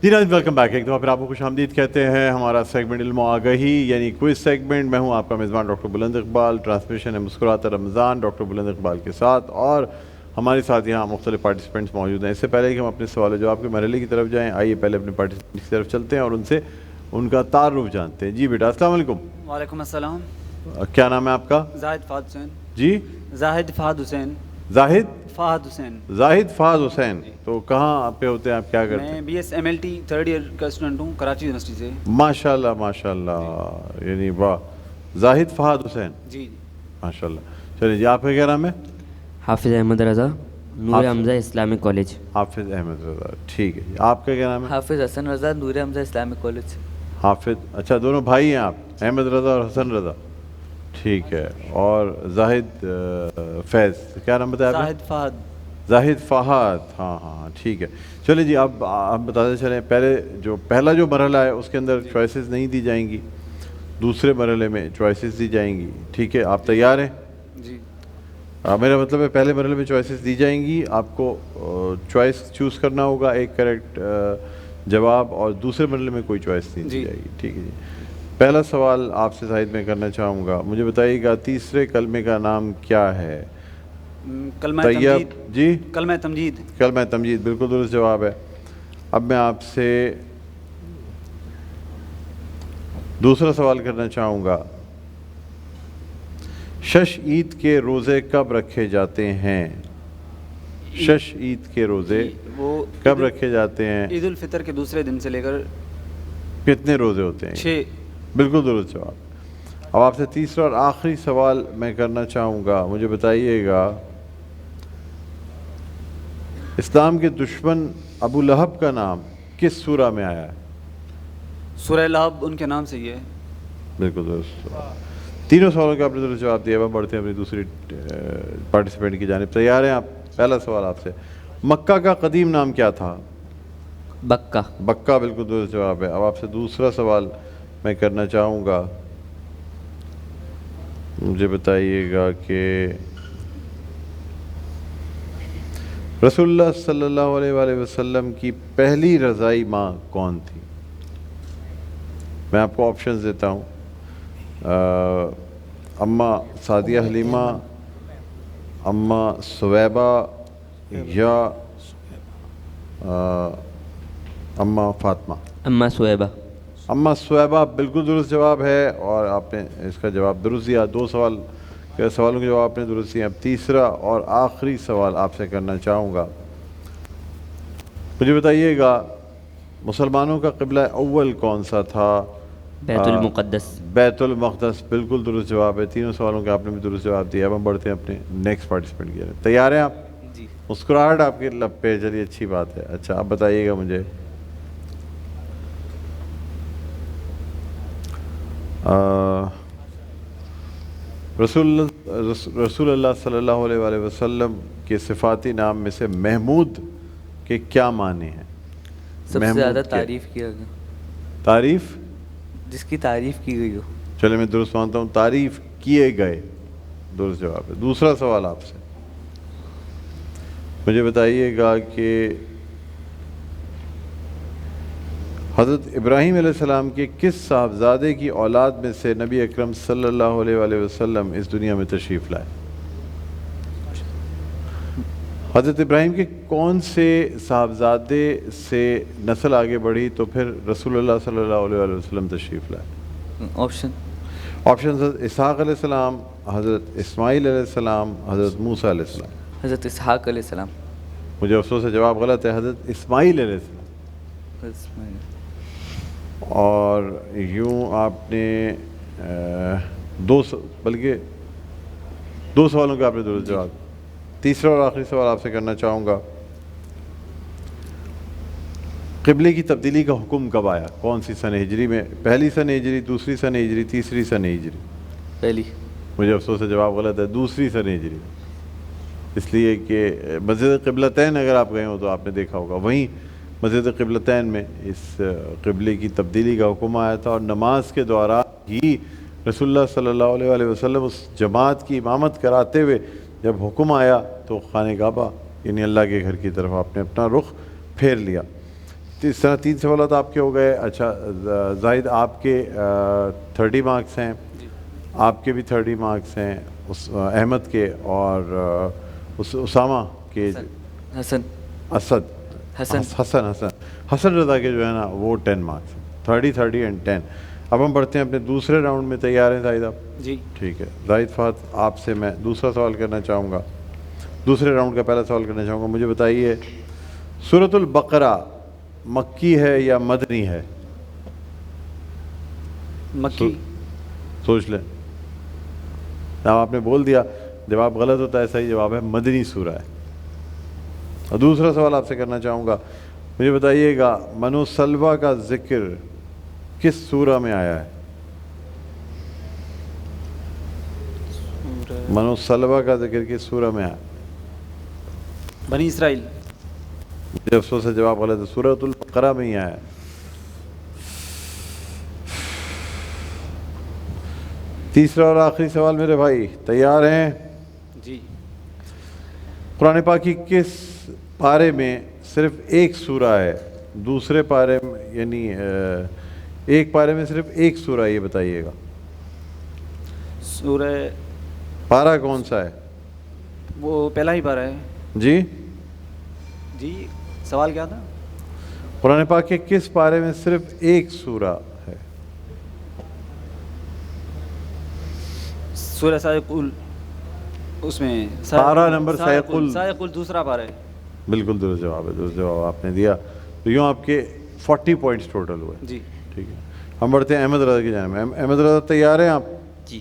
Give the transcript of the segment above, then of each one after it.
جی ناظرین welcome back, ایک دفعہ پھر آپ کو خوش آمدید کہتے ہیں ہمارا سیگمنٹ علم و آگہی یعنی کوئز سیگمنٹ. میں ہوں آپ کا میزبان ڈاکٹر بلند اقبال. ٹرانسمیشن ہے مسکراتا رمضان ڈاکٹر بلند اقبال کے ساتھ، اور ہمارے ساتھ یہاں مختلف پارٹیسپینٹس موجود ہیں. اس سے پہلے کہ ہم اپنے سوال و جواب کے مرحلے کی طرف جائیں، آئیے پہلے اپنے پارٹیسپینٹس کی طرف چلتے ہیں اور ان سے ان کا تعارف جانتے ہیں. جی بیٹا السلام علیکم. وعلیکم السلام. کیا نام ہے آپ کا؟ زاہد فہد حسین. جی زاہد فہد حسین. زاہد فہد حسین. زاہد فہد حسین. تو کہاں پہ ہوتے ہیں آپ، کیا کرتے ہیں؟ میں B S M L T third year کا اسٹوڈنٹ ہوں، کراچی یونیورسٹی سے. ماشاء اللہ ماشاء اللہ، یعنی واہ. زاہد فہد حسین، جی ماشاء اللہ. چلیے جی، آپ کا کیا نام ہے؟ حافظ احمد رضا، نور حمزہ اسلامک کالج. حافظ احمد رضا، ٹھیک ہے جی. آپ کا کیا نام ہے؟ حافظ حسن رضا، نور حمزہ اسلامک کالج. حافظ، اچھا دونوں بھائی ہیں آپ، احمد رضا اور حسن رضا، ٹھیک ہے. اور زاہد فیض، کیا نام بتایا آپ نے؟ زاہد فہد. زاہد فہد، ہاں ہاں ٹھیک ہے. چلیں جی، اب آپ بتاتے چلیں، پہلا جو مرحلہ ہے اس کے اندر چوائسیز نہیں دی جائیں گی، دوسرے مرحلے میں چوائسیز دی جائیں گی. ٹھیک ہے، آپ تیار ہیں؟ جی میرا مطلب ہے پہلے مرحلے میں چوائسیز دی جائیں گی، آپ کو چوائس چوز کرنا ہوگا، ایک کریکٹ جواب، اور دوسرے مرحلے میں کوئی چوائس نہیں دی جائے گی. ٹھیک ہے جی. پہلا سوال آپ سے زاہد میں کرنا چاہوں گا، مجھے بتائیے گا تیسرے کلمے کا نام کیا ہے؟ کلمہ طیب. تمجید. جی کلمہ تمجید. کلمہ تمجید، بالکل درست جواب ہے. اب میں آپ سے دوسرا سوال کرنا چاہوں گا، شش عید کے روزے کب رکھے جاتے ہیں؟ شش عید کے روزے وہ کب رکھے جاتے ہیں؟ عید الفطر کے دوسرے دن سے لے کر کتنے روزے ہوتے ہیں؟ 6. بالکل درست جواب. اب آپ سے تیسرا اور آخری سوال میں کرنا چاہوں گا، مجھے بتائیے گا اسلام کے دشمن ابو لہب کا نام کس سورہ میں آیا ہے؟ سورہ لہب ان کے نام سے ہی ہے. بالکل درست. تینوں سوالوں کا آپ نے درست جواب دیا. اب بڑھتے ہیں اپنی دوسری پارٹیسپینٹ کی جانب. تیار ہیں آپ؟ پہلا سوال آپ سے، مکہ کا قدیم نام کیا تھا؟ بکہ. بکہ، بالکل درست جواب ہے. اب آپ سے دوسرا سوال میں کرنا چاہوں گا، مجھے بتائیے گا کہ رسول اللہ صلی اللہ علیہ وآلہ وسلم کی پہلی رضائی ماں کون تھی؟ میں آپ کو آپشنز دیتا ہوں، اماں سعدیہ حلیمہ، اماں سویبہ، یا اماں فاطمہ. اماں سویبہ. اماں سویبہ بالکل درست جواب ہے، اور آپ نے اس کا جواب درست دیا. دو سوالوں کے جواب آپ نے درست دیا. اب تیسرا اور آخری سوال آپ سے کرنا چاہوں گا، مجھے بتائیے گا مسلمانوں کا قبلہ اول کون سا تھا؟ بیت المقدس. بیت المقدس، بالکل درست جواب ہے. تینوں سوالوں کا آپ نے بھی درست جواب دیا. اب ہم بڑھتے ہیں اپنے نیکسٹ پارٹیسپینٹ کی جانب. تیار ہیں آپ؟ جی. مسکراہٹ آپ کے لب پہ، چلیے اچھی بات ہے. اچھا آپ بتائیے گا مجھے رسول اللہ صلی اللہ علیہ وآلہ وسلم کے صفاتی نام میں سے محمود کے کیا معنی ہیں؟ سب سے زیادہ تعریف کیا گیا. تعریف، جس کی تعریف کی گئی ہو. چلے میں درست مانتا ہوں، تعریف کیے گئے، درست جواب ہے. دوسرا سوال آپ سے، مجھے بتائیے گا کہ حضرت ابراہیم علیہ السلام کے کس صاحبزادے کی اولاد میں سے نبی اکرم صلی اللہ علیہ وآلہ وسلم اس دنیا میں تشریف لائے؟ حضرت ابراہیم کے کون سے صاحبزادے سے نسل آگے بڑھی تو پھر رسول اللہ صلی اللہ علیہ وآلہ وسلم تشریف لائے؟ آپشن حضرت اسحاق علیہ السلام، حضرت اسماعیل علیہ السلام، حضرت موسیٰ علیہ السلام. حضرت اسحاق علیہ السلام. مجھے افسوس ہے جواب غلط ہے، حضرت اسماعیل علیہ السلام. اور یوں آپ نے بلکہ دو سوالوں کا آپ نے درست جواب. تیسرا اور آخری سوال آپ سے کرنا چاہوں گا، قبلے کی تبدیلی کا حکم کب آیا؟ کون سی سن ہجری میں؟ پہلی سن ہجری، دوسری سن ہجری، تیسری سن ہجری؟ پہلی. مجھے افسوس ہے جواب غلط ہے، دوسری سن ہجری. اس لیے کہ مسجد قبلتین اگر آپ گئے ہوں تو آپ نے دیکھا ہوگا، وہیں مسجد قبلتین میں اس قبلے کی تبدیلی کا حکم آیا تھا. اور نماز کے دوران ہی رسول اللہ صلی اللہ علیہ وآلہ وسلم اس جماعت کی امامت کراتے ہوئے جب حکم آیا تو خانہ کعبہ یعنی اللہ کے گھر کی طرف آپ نے اپنا رخ پھیر لیا. اس طرح 3 سوالات آپ کے ہو گئے. اچھا زاہد آپ کے 30 مارکس ہیں, آپ کے بھی 30 مارکس ہیں, احمد کے اور اسامہ کے, حسن اسد حسن رضا کے جو ہے نا وہ 10 مارکس ہیں. 30 اینڈ 10. اب ہم بڑھتے ہیں اپنے دوسرے راؤنڈ میں. تیار ہیں زاہد آپ؟ جی. ٹھیک ہے. زاہد فہد آپ سے میں دوسرا سوال کرنا چاہوں گا, دوسرے راؤنڈ کا پہلا سوال کرنا چاہوں گا. مجھے بتائیے سورۃ البقرہ مکی ہے یا مدنی ہے؟ مکی. سوچ لیں. اب آپ نے بول دیا, جواب غلط ہوتا ہے, صحیح جواب ہے مدنی سورہ ہے. اور دوسرا سوال آپ سے کرنا چاہوں گا, مجھے بتائیے گا منو سلوہ کا ذکر کس سورہ میں آیا ہے؟ منو سلوہ کا ذکر کس سورہ میں آیا؟ بنی اسرائیل. مجھے افسوس ہے جواب غلط ہے, سورۃ البقرہ میں ہی آیا ہے. تیسرا اور آخری سوال میرے بھائی, تیار ہیں؟ جی. قرآن پاک کی کس پارے میں صرف ایک سورہ ہے؟ دوسرے پارے میں یعنی ایک پارے میں صرف ایک سورہ ہے, یہ بتائیے گا. سورہ پارہ کون سا ہے؟ وہ پہلا ہی پارہ ہے. جی جی سوال کیا تھا؟ قرآن پاک کے کس پارے میں صرف ایک سورہ ہے؟ سورہ سائقل, اس میں پارہ نمبر سائقل. سائقل دوسرا پارہ ہے. بالکل درست جواب ہے, درست جواب آپ نے دیا. تو یوں آپ کے 40 پوائنٹس ٹوٹل ہوئے. جی ٹھیک ہے. ہم بڑھتے ہیں احمد رضا کی جانب. احمد رضا تیار ہیں آپ؟ جی.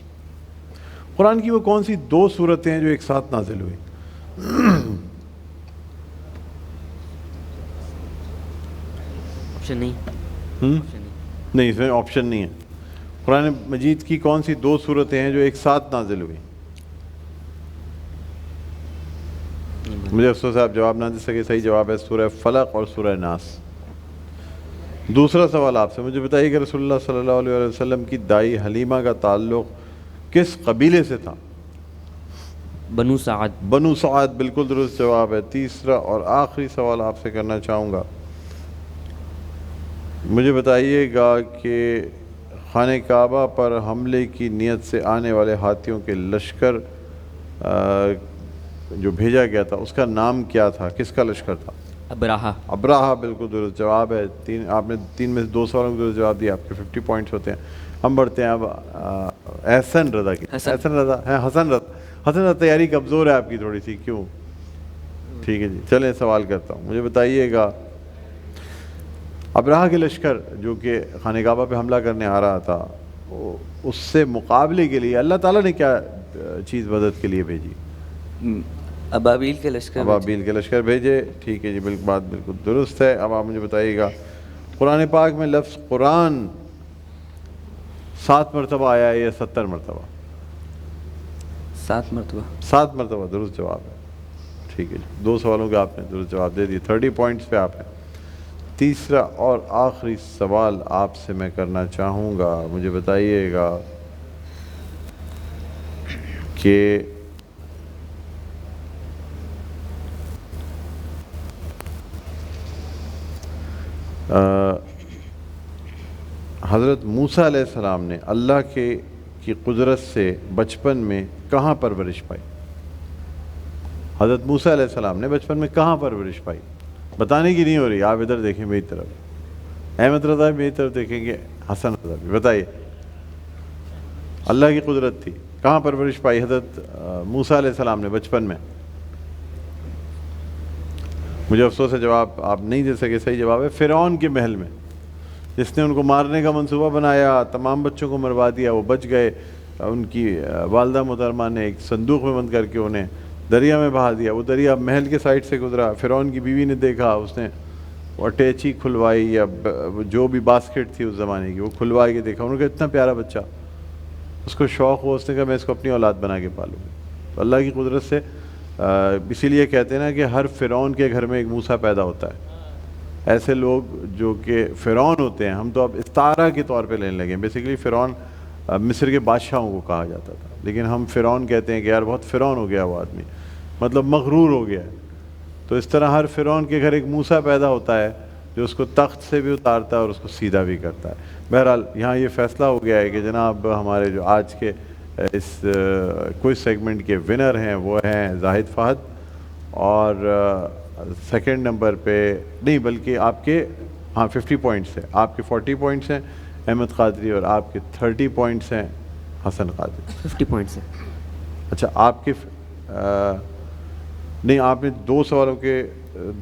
قرآن کی وہ کون سی 2 سورتیں ہیں جو ایک ساتھ نازل ہوئی؟ آپشن نہیں. نہیں, اس میں آپشن نہیں ہے. قرآن مجید کی کون سی 2 سورتیں ہیں جو ایک ساتھ نازل ہوئی؟ مجھے افسوس ہے آپ جواب نہ دے سکے. صحیح جواب ہے سورہ فلق اور سورہ ناس. دوسرا سوال آپ سے, مجھے بتائیے کہ رسول اللہ صلی اللہ علیہ وسلم کی دائی حلیمہ کا تعلق کس قبیلے سے تھا؟ بنو سعد. بنو سعد, بالکل درست جواب ہے. تیسرا اور آخری سوال آپ سے کرنا چاہوں گا, مجھے بتائیے گا کہ خانہ کعبہ پر حملے کی نیت سے آنے والے ہاتھیوں کے لشکر جو بھیجا گیا تھا اس کا نام کیا تھا؟ کس کا لشکر تھا؟ ابراہا. ابراہا, بالکل درست جواب ہے. آپ نے 3 میں سے 2 سوالوں کو درست جواب دیا, آپ کے 50 پوائنٹس ہوتے ہیں. ہم بڑھتے ہیں اب احسن رضا کی. حسن رضا ہے, حسن رضا تیاری کمزور ہے آپ کی تھوڑی سی, کیوں؟ ٹھیک ہے جی, چلیں سوال کرتا ہوں. مجھے بتائیے گا ابراہا کے لشکر جو کہ خانہ کعبہ پہ حملہ کرنے آ رہا تھا, اس سے مقابلے کے لیے اللہ تعالیٰ نے کیا چیز مدد کے لیے بھیجی؟ ابابیل کے لشکر. ابابیل کے لشکر بھیجے. ٹھیک ہے جی, بات بالکل درست ہے. اب آپ مجھے بتائیے گا قرآن پاک میں لفظ قرآن 7 مرتبہ آیا ہے یا 70 مرتبہ؟ 7 مرتبہ. 7 مرتبہ درست جواب ہے. ٹھیک ہے جی, 2 سوالوں کے آپ نے درست جواب دے دیے. 30 پوائنٹس پہ آپ ہیں. تیسرا اور آخری سوال آپ سے میں کرنا چاہوں گا, مجھے بتائیے گا کہ حضرت موسیٰ علیہ السلام نے اللہ کی قدرت سے بچپن میں کہاں پرورش پائی؟ حضرت موسیٰ علیہ السلام نے بچپن میں کہاں پرورش پائی؟ بتانے کی نہیں ہو رہی, آپ ادھر دیکھیں میری طرف. احمد رضا میری طرف دیکھیں گے, حسن رضا بھی. بتائیے, اللہ کی قدرت تھی, کہاں پرورش پائی حضرت موسیٰ علیہ السلام نے بچپن میں؟ مجھے افسوس ہے جواب آپ نہیں دے سکے. صحیح جواب ہے فرعون کے محل میں, جس نے ان کو مارنے کا منصوبہ بنایا, تمام بچوں کو مروا دیا, وہ بچ گئے. ان کی والدہ محترمہ نے ایک صندوق میں بند کر کے انہیں دریا میں بہا دیا. وہ دریا محل کے سائڈ سے گزرا. فرعون کی بیوی نے دیکھا, اس نے وہ اٹیچی کھلوائی یا جو بھی باسکٹ تھی اس زمانے کی, وہ کھلوا کے دیکھا. انہوں نے کہا اتنا پیارا بچہ, اس کو شوق ہوا, اس نے کہا میں اس کو اپنی اولاد بنا کے پالوں گی. تو اللہ کی قدرت سے اسی لیے کہتے ہیں نا کہ ہر فرعون کے گھر میں ایک موسیٰ پیدا ہوتا ہے. ایسے لوگ جو کہ فرعون ہوتے ہیں, ہم تو اب استعارہ کے طور پہ لینے لگے ہیں. بیسیکلی فرعون مصر کے بادشاہوں کو کہا جاتا تھا, لیکن ہم فرعون کہتے ہیں کہ یار بہت فرعون ہو گیا وہ آدمی, مطلب مغرور ہو گیا ہے. تو اس طرح ہر فرعون کے گھر ایک موسیٰ پیدا ہوتا ہے جو اس کو تخت سے بھی اتارتا ہے اور اس کو سیدھا بھی کرتا ہے. بہرحال یہاں یہ فیصلہ ہو گیا ہے کہ جناب ہمارے جو آج کے اس کوئز سیگمنٹ کے ونر ہیں وہ ہیں زاہد فہد, اور سیکنڈ نمبر پہ نہیں بلکہ آپ کے 50 پوائنٹس ہیں, آپ کے 40 پوائنٹس ہیں احمد قادری, اور آپ کے 30 پوائنٹس ہیں حسن قادری. 50 پوائنٹس ہے. اچھا آپ کے نہیں, آپ نے 2 سوالوں کے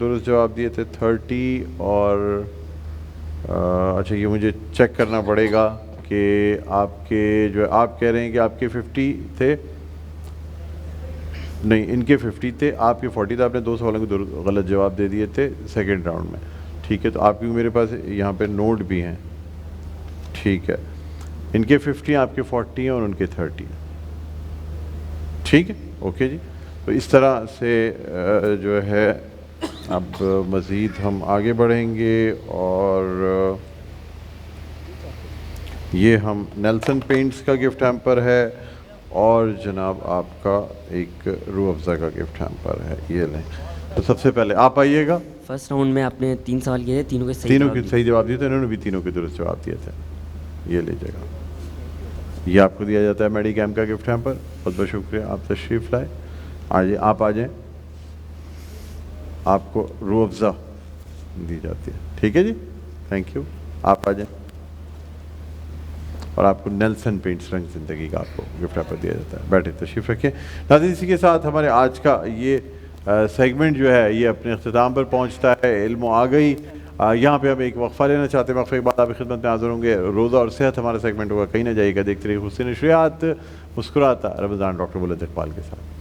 درست جواب دیے تھے 30 اور اچھا یہ مجھے چیک کرنا پڑے گا کہ آپ کے جو آپ کہہ رہے ہیں کہ آپ کے 50 تھے, نہیں ان کے 50 تھے, آپ کے 40 تھے. آپ نے 2 سوالوں کے غلط جواب دے دیے تھے سیکنڈ راؤنڈ میں. ٹھیک ہے, تو آپ کی میرے پاس یہاں پہ نوٹ بھی ہیں. ٹھیک ہے, ان کے 50 آپ کے 40 ہیں اور ان کے 30 ہیں. ٹھیک ہے, اوکے جی. تو اس طرح سے جو ہے اب مزید ہم آگے بڑھیں گے, اور یہ ہم نیلسن پینٹس کا گفٹ ہیمپر ہے, اور جناب آپ کا ایک روح افزا کا گفٹ ہیمپر ہے. یہ لیں. تو سب سے پہلے آپ آئیے گا. فرسٹ راؤنڈ میں آپ نے 3 سوال کیے تھے, تینوں کے صحیح جواب دیے تھے, انہوں نے بھی تینوں کے درست جواب دیے تھے. یہ لیجیے گا, یہ آپ کو دیا جاتا ہے میڈی کیمپ کا گفٹ ہیمپر. بہت بہت شکریہ, آپ تشریف لائے. آئیے, آپ آ جائیں, آپ کو روح افزا دی جاتی ہے. ٹھیک ہے جی, تھینک یو. آپ آ جائیں, اور آپ کو نیلسن پینٹس رنگ زندگی کا آپ کو گفٹ ہیمپر دیا جاتا ہے. بیٹھے, تشریف رکھیں. ناظرین اسی کے ساتھ ہمارے آج کا یہ سیگمنٹ جو ہے یہ اپنے اختتام پر پہنچتا ہے. علم و آگہی, یہاں پہ ہم ایک وقفہ لینا چاہتے ہیں. وقفے کے بعد آپ کی خدمت میں حاضر ہوں گے. روزہ اور صحت ہمارا سیگمنٹ ہوگا, کہیں نہ جائے گا. دیکھتے رہیے خصوصی نشریات مسکراتا رمضان ڈاکٹر بلند اقبال کے ساتھ.